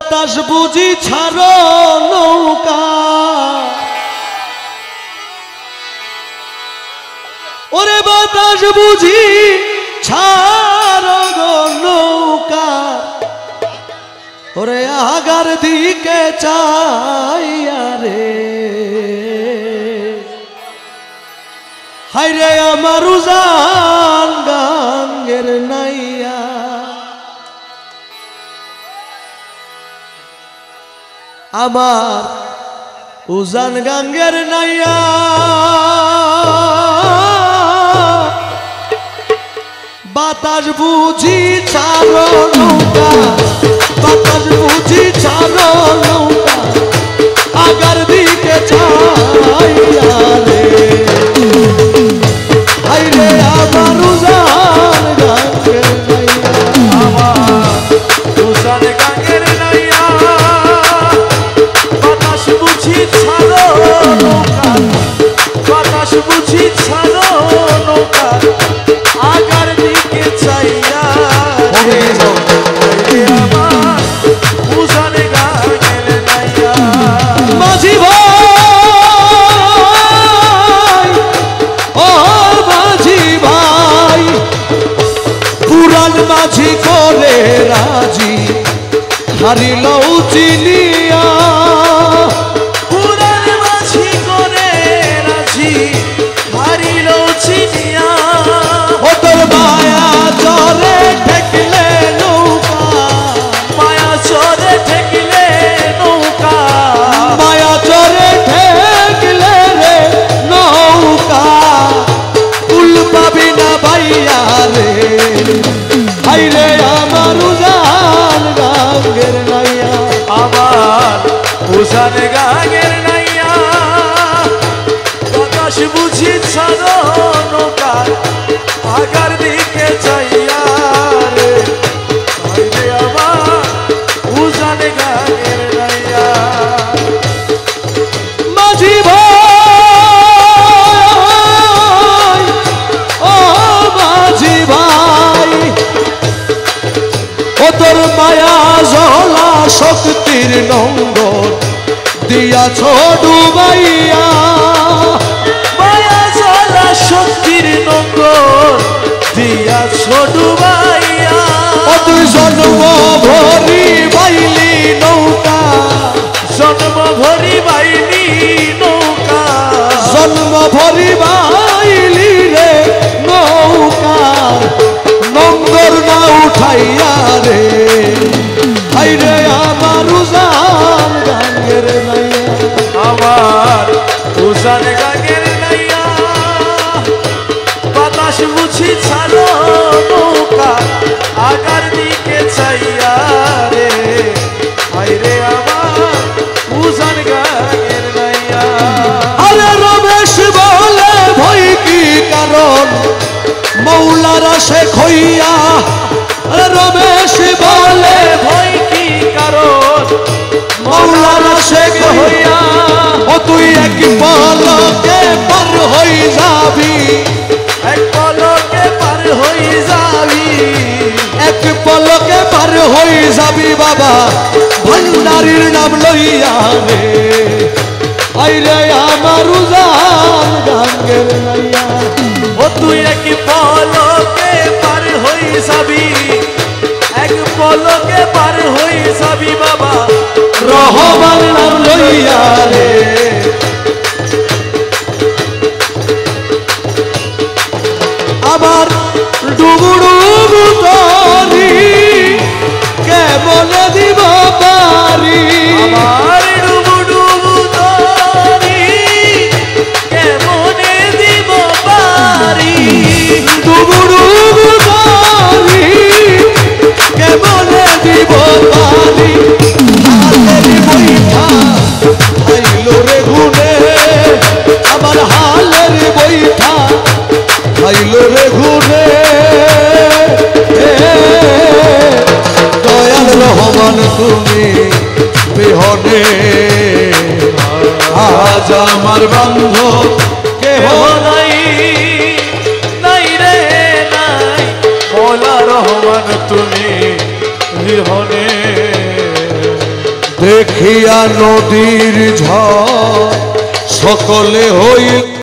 বাতাস বুঝি ছাড়ো নৌকা, ওরে বাতাস বুঝি ছাড়ো নৌকা, ওরে আগার দিকে চাইয়া রে, হায়রে আমার উজান গাঙ্গের নাইয়া। আমার উজান গাঙ্গের নাইয়া, বাতাস বুঝি ছাড়ো নৌকা, বাতাস বুঝি ছাড়ো নৌকা, আগার দিকে চাইয়া রে, হায়রে আমার উজান গাঙ্গের নাইয়া। আমার উজান গাঙ্গের নাইয়া, বাতাস বুঝি ছাড়ো নৌকা, বাতাস বুঝি ছাড়ো নৌকা, আগার দিকে চাইয়া রে, আমার উজান গাঙ্গের নাইয়া। মাঝি ভাই, ও মাঝি ভাই, পুরান মাঝি করে রাজি, হারিল চিনিয়া, পুরান মাঝি করে রাজি, হারিল চিনিয়া, ও তোর মায়া চরে ঠেকলে নৌকা, মায়া চরে ঠেকলে নৌকা, মায়া চরে ঠেকলে রে নৌকা, কুল পাবি না বাইয়া রে, হায়রে আমার উজান গাঙ্গের নাইয়া। আমার উজান গাঙ্গের নাইয়া, বাতাস বুঝি ছাড়ো নৌকা, আগার দিকে চাইয়া রে, হায়রে আমার উজান গাঙ্গের নাইয়া। মাঝি ভাই, ও মাঝি ভাই, ও তোর মায়া জলা শক্তির নঙ্গর দিয়াছ ডুবাইয়া, মায়া জ্বালা শক্তির নঙ্গর দিয়াছ ডুবাইয়া, ও তুই জন্ম ভরি বাইলি নৌকা, জন্ম ভরি বাইনি নৌকা, জন্ম ভরি বাইলি রে নৌকা, নঙ্গর না উঠাইয়া রে, হায়রে আমার উজান গাঙ্গের নাইয়া। আমার উজান গাঙ্গের নাইয়া, বাতাস বুঝি ছাড়ো নৌকা, আগার দিকে চাইয়া রে, হায়রে আমার উজান গাঙ্গের নাইয়া। আরে রমেশ বলে ভয় কি কারণ, মৌলারা শেখ হইয়া, আরে রমেশ বলে ভয় কি কারণ, মৌলারা শেখ হইয়া, ও তুই এক পলকে পার হই যাবি, এক পলকে পার হই যাবি, এক পলকে পার হই যাবি বাবা, ভান্ডারির নাম লইয়া রে, আইরে আমার উজান গাঙ্গের নাইয়া। ও তুই এক পলকে পার হই যাবি, এক পলকে পার হই যাবি বাবা, রহমান নাম লইয়া রে, আবার ডুবুডুবু তরি কেমন দিব পারি, আমার ডুবু ডুবু তরি কেমনে দিব পারি, ডুবুডুবু তরি কেমন দিব পারি, হাতের বৈঠা খাইল রে গুনে, আমার হালের বৈঠা খাইল রে ঘুরে, দয়াল রহমান তুমি বিহনে আজ আমার বান্ধব কেহ নাই নাই রে নাই, মৌলা রহমান তুমি বিহনে দেখিয়া নদীর ঝড় সকলে হইল